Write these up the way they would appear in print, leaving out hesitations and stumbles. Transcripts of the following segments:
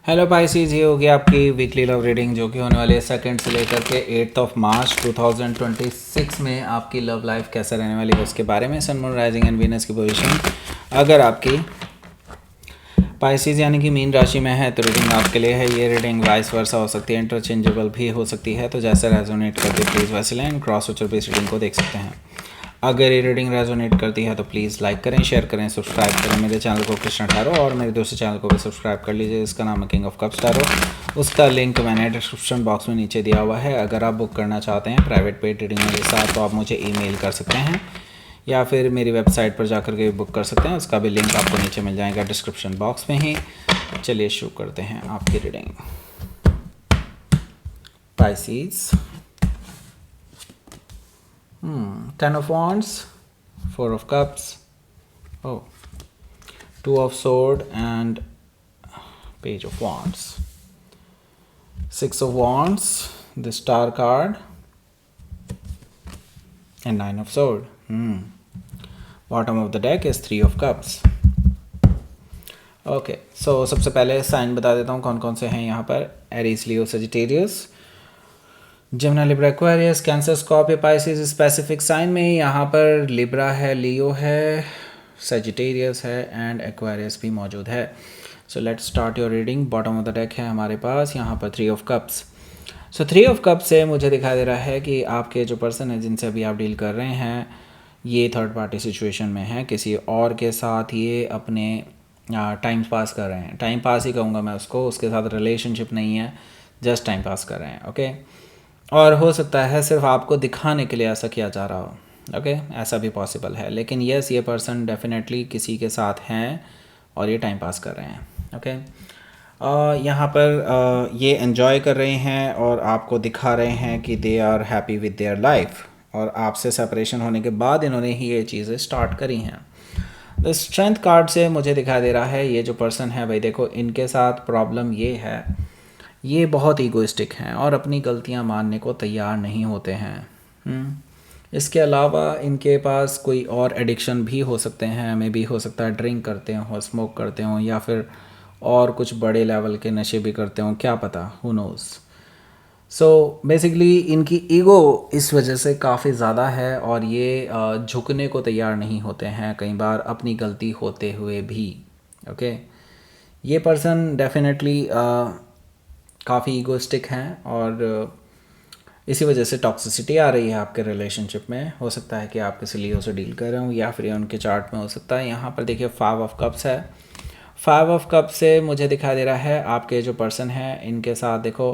Hello Pisces, ये होगी आपकी वीकली लव रीडिंग जो कि होने वाली है 2 से लेकर के 8 मार्च 2026 में। आपकी लव लाइफ कैसा रहने वाली है उसके बारे में। Sun moon rising and Venus की पोजीशन अगर आपकी पाइसीज यानी कि मीन राशि में है तो रीडिंग आपके लिए है। ये रीडिंग वाइस वर्सा हो सकती है, इंटरचेंजेबल भी हो सकती है, तो जैसे रेजोनेट करते प्लीज़ वैसे लें। क्रॉस वोचर बेस रीडिंग को देख सकते हैं। अगर ये रीडिंग रेजोनेट करती है तो प्लीज़ लाइक करें, शेयर करें, सब्सक्राइब करें मेरे चैनल को कृष्ण टैरो, और मेरे दूसरे चैनल को भी सब्सक्राइब कर लीजिए, इसका नाम है किंग ऑफ कप्स टैरो। उसका लिंक मैंने डिस्क्रिप्शन बॉक्स में नीचे दिया हुआ है। अगर आप बुक करना चाहते हैं प्राइवेट पेड रीडिंग मेरे साथ तो आप मुझे ईमेल कर सकते हैं या फिर मेरी वेबसाइट पर जाकर के बुक कर सकते हैं। उसका भी लिंक आपको नीचे मिल जाएगा डिस्क्रिप्शन बॉक्स में ही। चलिए शुरू करते हैं आपकी reading. Pisces, 10 of wands, 4 of cups, 2 of sword and page of wands, 6 of wands, the star card and 9 of sword. Bottom of the deck is 3 of cups. Okay, सो सबसे पहले साइन बता देता हूँ कौन कौन से हैं यहाँ पर। Aries, Leo, Sagittarius, Gemini, Libra, Aquarius, Cancer, Scorpio, Pisces. Specific sign में यहाँ पर लिब्रा है, लियो है, सजिटेरियस है एंड एक्वेरियस भी मौजूद है। So let's start your reading. Bottom of the deck है हमारे पास यहाँ पर 3 of cups. So 3 of cups से मुझे दिखाई दे रहा है कि आपके जो पर्सन है जिनसे अभी आप डील कर रहे हैं ये थर्ड पार्टी सिचुएशन में है, किसी और के साथ ये अपने टाइम पास कर रहे हैं। टाइम पास ही कहूँगा मैं उसको, उसके साथ रिलेशनशिप नहीं है, जस्ट टाइम पास कर रहे हैं। ओके, और हो सकता है सिर्फ आपको दिखाने के लिए ऐसा किया जा रहा हो। ओके, ऐसा भी पॉसिबल है, लेकिन यस ये पर्सन डेफिनेटली किसी के साथ हैं और ये टाइम पास कर रहे हैं। ओके, यहाँ पर ये एंजॉय कर रहे हैं और आपको दिखा रहे हैं कि they are happy with their life, और आपसे सेपरेशन होने के बाद इन्होंने ही ये चीज़ें स्टार्ट करी हैं। तो स्ट्रेंथ कार्ड से मुझे दिखाई दे रहा है ये जो पर्सन है भाई, देखो इनके साथ प्रॉब्लम ये है, ये बहुत ईगोइस्टिक हैं और अपनी गलतियां मानने को तैयार नहीं होते हैं। इसके अलावा इनके पास कोई और एडिक्शन भी हो सकते हैं, मे भी हो सकता है ड्रिंक करते हो, स्मोक करते हो, या फिर और कुछ बड़े लेवल के नशे भी करते हो, क्या पता, हु नोज़। सो बेसिकली इनकी ईगो इस वजह से काफ़ी ज़्यादा है और ये झुकने को तैयार नहीं होते हैं कई बार अपनी गलती होते हुए भी। ओके, ये पर्सन डेफिनेटली काफ़ी ईगोइस्टिक हैं और इसी वजह से टॉक्सिसिटी आ रही है आपके रिलेशनशिप में। हो सकता है कि आप किसी लियो से डील कर रहे हो या फिर उनके चार्ट में हो सकता है। यहाँ पर देखिए 5 ऑफ कप्स है। 5 ऑफ कप से मुझे दिखाई दे रहा है आपके जो पर्सन हैं इनके साथ देखो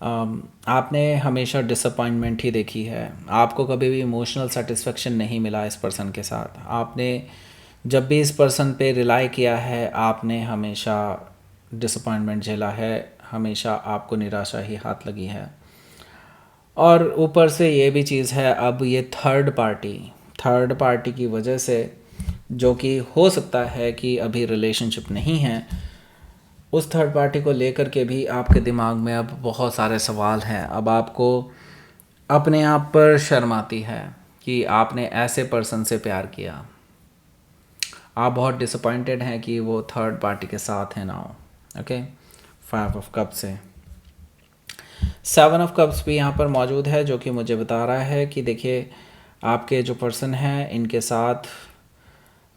आपने हमेशा डिसअपॉइंटमेंट ही देखी है। आपको कभी भी इमोशनल सेटिस्फेक्शन नहीं मिला इस पर्सन के साथ। आपने जब भी इस पर्सन पे रिलाई किया है आपने हमेशा डिसअपॉइंटमेंट झेला है, हमेशा आपको निराशा ही हाथ लगी है। और ऊपर से ये भी चीज़ है, अब ये थर्ड पार्टी की वजह से, जो कि हो सकता है कि अभी रिलेशनशिप नहीं है, उस थर्ड पार्टी को लेकर के भी आपके दिमाग में अब बहुत सारे सवाल हैं। अब आपको अपने आप पर शर्म आती है कि आपने ऐसे पर्सन से प्यार किया। आप बहुत डिसअपॉइंटेड हैं कि वो थर्ड पार्टी के साथ है नाउ। ओके, 5 ऑफ कप से 7 ऑफ कप्स भी यहाँ पर मौजूद है, जो कि मुझे बता रहा है कि देखिए आपके जो पर्सन हैं इनके साथ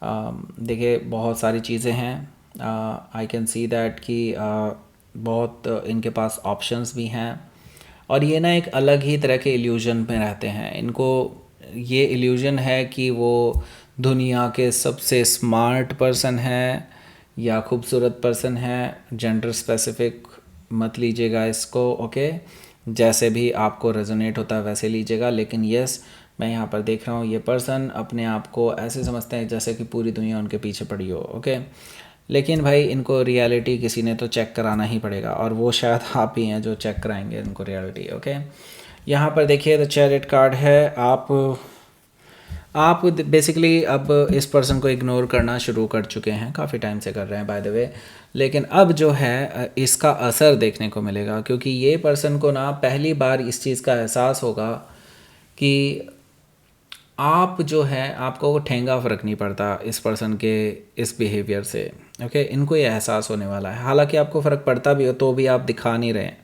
देखिए बहुत सारी चीज़ें हैं। आई कैन सी दैट कि बहुत इनके पास ऑप्शंस भी हैं और ये ना एक अलग ही तरह के इल्यूजन में रहते हैं। इनको ये इल्यूजन है कि वो दुनिया के सबसे स्मार्ट पर्सन है या खूबसूरत पर्सन है। जेंडर स्पेसिफिक मत लीजिएगा इसको। ओके, जैसे भी आपको रेजोनेट होता है वैसे लीजिएगा, लेकिन यस मैं यहाँ पर देख रहा हूँ ये पर्सन अपने आप को ऐसे समझते हैं जैसे कि पूरी दुनिया उनके पीछे पड़ी हो। ओके, लेकिन भाई इनको रियलिटी किसी ने तो चेक कराना ही पड़ेगा और वो शायद आप ही हैं जो चेक कराएंगे इनको रियलिटी। ओके, यहाँ पर देखिए द चैरियट कार्ड है। आप बेसिकली अब इस पर्सन को इग्नोर करना शुरू कर चुके हैं, काफ़ी टाइम से कर रहे हैं बाय द वे, लेकिन अब जो है इसका असर देखने को मिलेगा, क्योंकि ये पर्सन को ना पहली बार इस चीज़ का एहसास होगा कि आप जो है आपको वो ठेंगा फ़र्क नहीं पड़ता इस पर्सन के इस बिहेवियर से। ओके, इनको ये एहसास होने वाला है, हालांकि आपको फ़र्क पड़ता भी हो तो भी आप दिखा नहीं रहे हैं।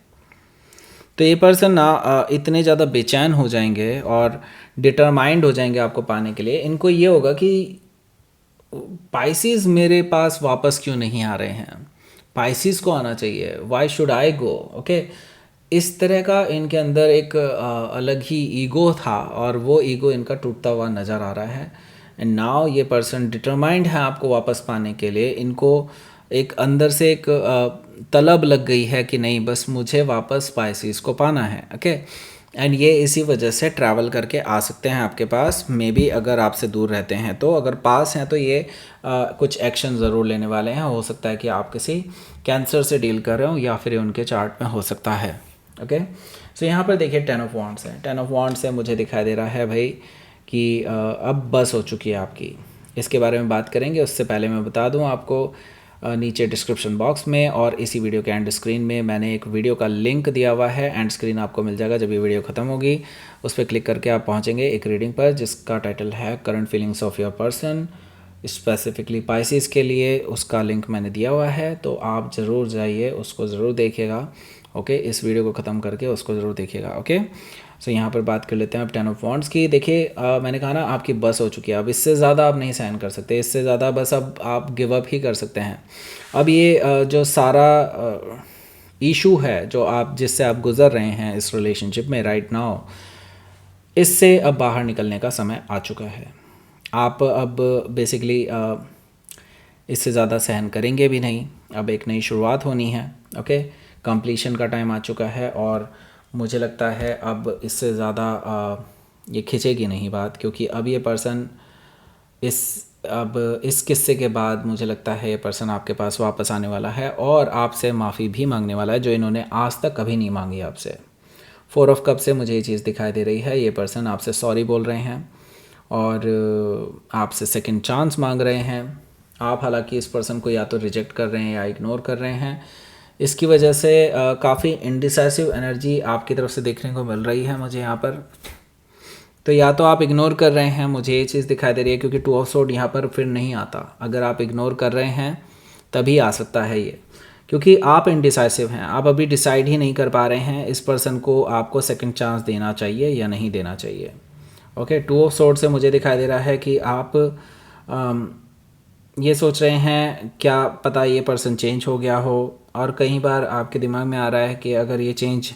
तो ये पर्सन ना इतने ज़्यादा बेचैन हो जाएंगे और डिटरमाइंड हो जाएंगे आपको पाने के लिए। इनको ये होगा कि पाइसिस मेरे पास वापस क्यों नहीं आ रहे हैं, पाइसिस को आना चाहिए, why should I go. Okay, इस तरह का इनके अंदर एक अलग ही ईगो था और वो ईगो इनका टूटता हुआ नज़र आ रहा है। एंड नाउ ये पर्सन डिटरमाइंड है आपको वापस पाने के लिए। इनको एक अंदर से एक तलब लग गई है कि नहीं, बस मुझे वापस पाइसिस को पाना है। ओके, एंड ये इसी वजह से ट्रैवल करके आ सकते हैं आपके पास। मे बी अगर आपसे दूर रहते हैं तो, अगर पास हैं तो ये कुछ एक्शन ज़रूर लेने वाले हैं। हो सकता है कि आप किसी कैंसर से डील कर रहे हो या फिर उनके चार्ट में हो सकता है। ओके, सो यहाँ पर देखिए 10 ऑफ वॉन्ड्स है। 10 ऑफ वॉन्ड्स से मुझे दिखाई दे रहा है भाई कि अब बस हो चुकी है आपकी। इसके बारे में बात करेंगे, उससे पहले मैं बता दूँ आपको, नीचे डिस्क्रिप्शन बॉक्स में और इसी वीडियो के एंड स्क्रीन में मैंने एक वीडियो का लिंक दिया हुआ है। एंड स्क्रीन आपको मिल जाएगा जब ये वीडियो ख़त्म होगी। उस पर क्लिक करके आप पहुँचेंगे एक रीडिंग पर जिसका टाइटल है current feelings of your person, specifically Pisces के लिए। उसका लिंक मैंने दिया हुआ है, तो आप ज़रूर जाइए, उसको ज़रूर देखिएगा। ओके, इस वीडियो को ख़त्म करके उसको ज़रूर देखिएगा। ओके, सो यहाँ पर बात कर लेते हैं अब 10 ऑफ वॉन्ड्स की। देखिए मैंने कहा ना आपकी बस हो चुकी है, अब इससे ज़्यादा आप नहीं सहन कर सकते, इससे ज़्यादा बस अब आप गिव अप ही कर सकते हैं। अब ये जो सारा इशू है जो आप जिससे आप गुज़र रहे हैं इस रिलेशनशिप में राइट नाउ, इससे अब बाहर निकलने का समय आ चुका है। आप अब बेसिकली इससे ज़्यादा सहन करेंगे भी नहीं। अब एक नई शुरुआत होनी है। ओके, कंप्लीशन का टाइम आ चुका है और मुझे लगता है अब इससे ज़्यादा ये खिंचेगी नहीं बात, क्योंकि अब ये पर्सन इस किस्से के बाद मुझे लगता है ये पर्सन आपके पास वापस आने वाला है और आपसे माफ़ी भी मांगने वाला है, जो इन्होंने आज तक कभी नहीं मांगी आपसे। 4 ऑफ कप से मुझे ये चीज़ दिखाई दे रही है, ये पर्सन आपसे सॉरी बोल रहे हैं और आपसे सेकंड चांस मांग रहे हैं। आप हालांकि इस पर्सन को या तो रिजेक्ट कर रहे हैं या इग्नोर कर रहे हैं। इसकी वजह से काफ़ी इंडिसाइसिव एनर्जी आपकी तरफ से देखने को मिल रही है मुझे यहाँ पर। तो या तो आप इग्नोर कर रहे हैं, मुझे ये चीज़ दिखाई दे रही है, क्योंकि 2 ऑफ सोर्ड यहाँ पर फिर नहीं आता। अगर आप इग्नोर कर रहे हैं तभी आ सकता है ये, क्योंकि आप इनडिसाइसिव हैं, आप अभी डिसाइड ही नहीं कर पा रहे हैं इस पर्सन को आपको सेकंड चांस देना चाहिए या नहीं देना चाहिए। ओके, 2 ऑफ सोर्ड से मुझे दिखाई दे रहा है कि आप ये सोच रहे हैं क्या पता ये पर्सन चेंज हो गया हो, और कई बार आपके दिमाग में आ रहा है कि अगर ये चेंज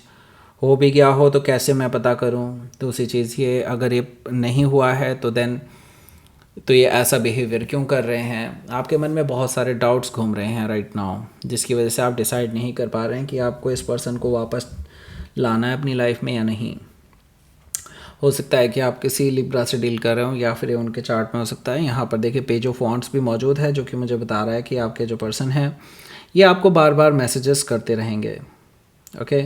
हो भी गया हो तो कैसे मैं पता करूं। दूसरी चीज़ ये, अगर ये नहीं हुआ है तो देन तो ये ऐसा बिहेवियर क्यों कर रहे हैं। आपके मन में बहुत सारे डाउट्स घूम रहे हैं राइट नाउ, जिसकी वजह से आप डिसाइड नहीं कर पा रहे हैं कि आपको इस पर्सन को वापस लाना है अपनी लाइफ में या नहीं। हो सकता है कि आप किसी लिब्रा से डील कर रहे हो या फिर उनके चार्ट में हो सकता है। यहाँ पर देखिए पेज ऑफ वॉन्ड्स भी मौजूद है, जो कि मुझे बता रहा है कि आपके जो पर्सन है ये आपको बार बार मैसेजेस करते रहेंगे। ओके,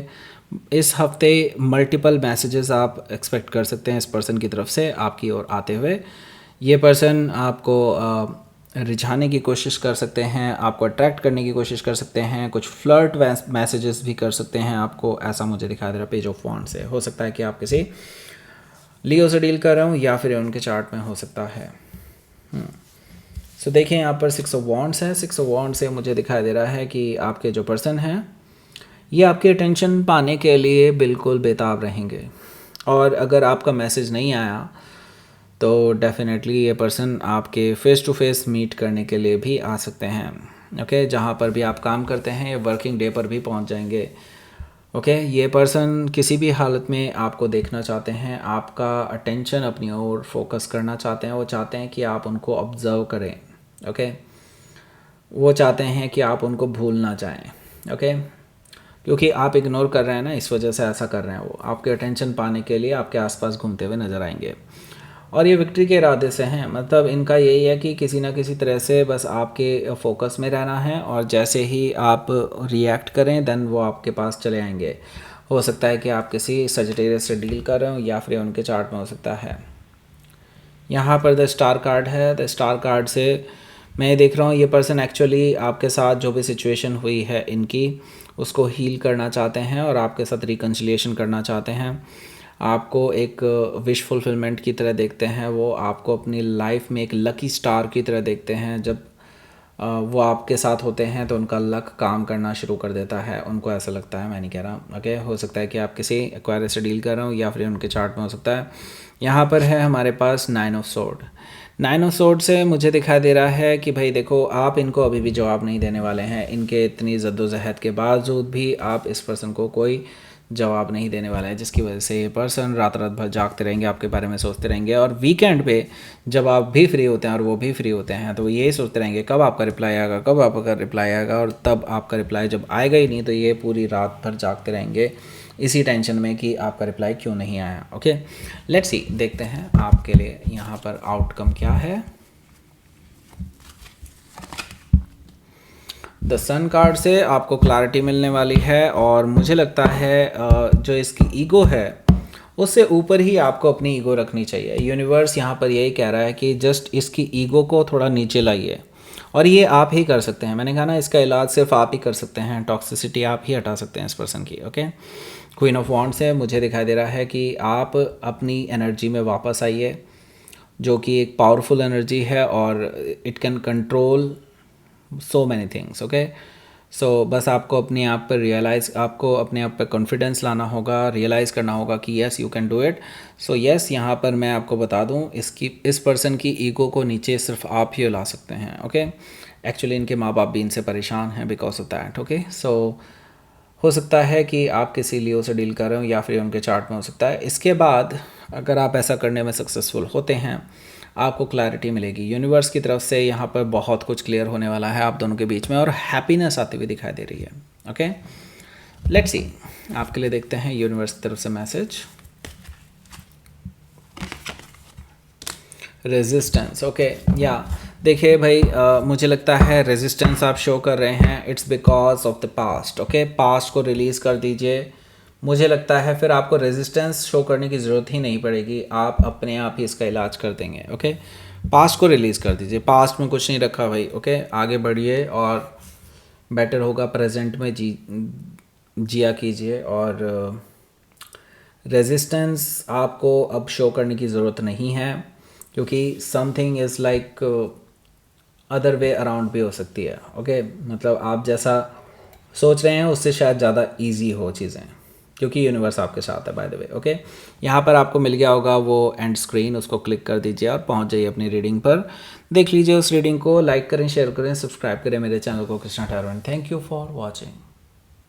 इस हफ्ते मल्टीपल मैसेजेस आप एक्सपेक्ट कर सकते हैं इस पर्सन की तरफ से आपकी ओर आते हुए। ये पर्सन आपको रिझाने की कोशिश कर सकते हैं, आपको अट्रैक्ट करने की कोशिश कर सकते हैं, कुछ फ्लर्ट मैसेजेस भी कर सकते हैं आपको, ऐसा मुझे दिखाई दे रहा है पेज ऑफ वॉन्ड से। हो सकता है कि आप किसी लियो से डील कर रहे हो या फिर उनके चार्ट में हो सकता है। सो देखिए यहाँ पर 6 ऑफ वॉन्ड्स है। 6 ऑफ वॉन्ड से मुझे दिखाई दे रहा है कि आपके जो पर्सन हैं ये आपकी अटेंशन पाने के लिए बिल्कुल बेताब रहेंगे, और अगर आपका मैसेज नहीं आया तो डेफिनेटली ये पर्सन आपके फ़ेस टू फेस मीट करने के लिए भी आ सकते हैं। ओके, जहाँ पर भी आप काम करते हैं, ये वर्किंग डे पर भी पहुँच जाएंगे। ओके, ये पर्सन किसी भी हालत में आपको देखना चाहते हैं, आपका अटेंशन अपनी ओर फोकस करना चाहते हैं। वो चाहते हैं कि आप उनको ऑब्ज़र्व करें। ओके, वो चाहते हैं कि आप उनको भूल ना जाएं। ओके, क्योंकि आप इग्नोर कर रहे हैं ना, इस वजह से ऐसा कर रहे हैं। वो आपके अटेंशन पाने के लिए आपके आसपास घूमते हुए नज़र आएंगे, और ये विक्ट्री के इरादे से हैं। मतलब इनका यही है कि किसी ना किसी तरह से बस आपके फोकस में रहना है, और जैसे ही आप रिएक्ट करें देन वो आपके पास चले आएंगे। हो सकता है कि आप किसी सजिटेरियस से डील कर रहे हो या फिर उनके चार्ट में हो सकता है। यहाँ पर द स्टार कार्ड है। द स्टार कार्ड से मैं देख रहा हूँ ये पर्सन एक्चुअली आपके साथ जो भी सिचुएशन हुई है इनकी, उसको हील करना चाहते हैं और आपके साथ रिकन्सिलिएशन करना चाहते हैं। आपको एक विश फुलफिलमेंट की तरह देखते हैं, वो आपको अपनी लाइफ में एक लकी स्टार की तरह देखते हैं। जब वो आपके साथ होते हैं तो उनका लक काम करना शुरू कर देता है, उनको ऐसा लगता है, मैं नहीं कह रहा। ओके, हो सकता है कि आप किसी एक्वायरियस से डील कर रहे हो या फिर उनके चार्ट में हो सकता है। यहाँ पर है हमारे पास 9 ऑफ सोर्ड। 9 ऑफ सोर्ड से मुझे दिखाई दे रहा है कि भाई देखो, आप इनको अभी भी जवाब नहीं देने वाले हैं। इनके इतनी जद्दोजहद के बावजूद भी आप इस पर्सन को कोई जवाब नहीं देने वाला है, जिसकी वजह से ये पर्सन रात रात भर जागते रहेंगे, आपके बारे में सोचते रहेंगे। और वीकेंड पे जब आप भी फ्री होते हैं और वो भी फ्री होते हैं तो वो यही सोचते रहेंगे कब आपका रिप्लाई आएगा, कब आपका रिप्लाई आएगा। और तब आपका रिप्लाई जब आएगा ही नहीं तो ये पूरी रात भर जागते रहेंगे इसी टेंशन में कि आपका रिप्लाई क्यों नहीं आया। ओके, लेट्स सी, देखते हैं आपके लिए यहाँ पर आउटकम क्या है। द सन कार्ड से आपको क्लैरिटी मिलने वाली है और मुझे लगता है जो इसकी ईगो है उससे ऊपर ही आपको अपनी ईगो रखनी चाहिए। यूनिवर्स यहाँ पर यही कह रहा है कि जस्ट इसकी ईगो को थोड़ा नीचे लाइए, और ये आप ही कर सकते हैं। मैंने कहा ना, इसका इलाज सिर्फ आप ही कर सकते हैं, टॉक्सिसिटी आप ही हटा सकते हैं इस पर्सन की। ओके, क्वीन ऑफ वॉन्ड्स से मुझे दिखाई दे रहा है कि आप अपनी एनर्जी में वापस आइए, जो कि एक पावरफुल एनर्जी है और it can control so many things. Okay, so बस आपको अपने आप पर आपको अपने आप पर कॉन्फिडेंस लाना होगा, रियलाइज़ करना होगा कि yes you can do it. So yes, यहाँ पर मैं आपको बता दूँ, इस पर्सन की ईगो को नीचे सिर्फ आप ही ला सकते हैं। ओके, एक्चुअली इनके माँ बाप भी इनसे परेशान हैं बिकॉज ऑफ दैट। ओके, सो हो सकता है कि आप किसी लियो से डील कर रहे हो या फिर उनके चार्ट में हो सकता है। इसके बाद अगर आप ऐसा करने में सक्सेसफुल होते हैं, आपको क्लैरिटी मिलेगी यूनिवर्स की तरफ से। यहाँ पर बहुत कुछ क्लियर होने वाला है आप दोनों के बीच में और हैप्पीनेस आती हुई दिखाई दे रही है। ओके, लेट्स सी, आपके लिए देखते हैं यूनिवर्स की तरफ से मैसेज। रेजिस्टेंस। ओके, या देखिए भाई, मुझे लगता है रेजिस्टेंस आप शो कर रहे हैं, it's because of the past. Okay, past को रिलीज़ कर दीजिए। मुझे लगता है फिर आपको रेजिस्टेंस शो करने की ज़रूरत ही नहीं पड़ेगी, आप अपने आप ही इसका इलाज कर देंगे। ओके, पास्ट को रिलीज़ कर दीजिए, पास्ट में कुछ नहीं रखा भाई। ओके, आगे बढ़िए और बेटर होगा प्रेजेंट में जिया कीजिए। और रेजिस्टेंस आपको अब शो करने की ज़रूरत नहीं है, क्योंकि something is like other way around भी हो सकती है। ओके, मतलब आप जैसा सोच रहे हैं उससे शायद ज़्यादा इजी हो चीज़ें, क्योंकि यूनिवर्स आपके साथ है बाय द वे। ओके, यहाँ पर आपको मिल गया होगा वो एंड स्क्रीन, उसको क्लिक कर दीजिए और पहुँच जाइए अपनी रीडिंग पर। देख लीजिए उस रीडिंग को, लाइक करें, शेयर करें, सब्सक्राइब करें मेरे चैनल को Krishna Thakur. Thank you for watching.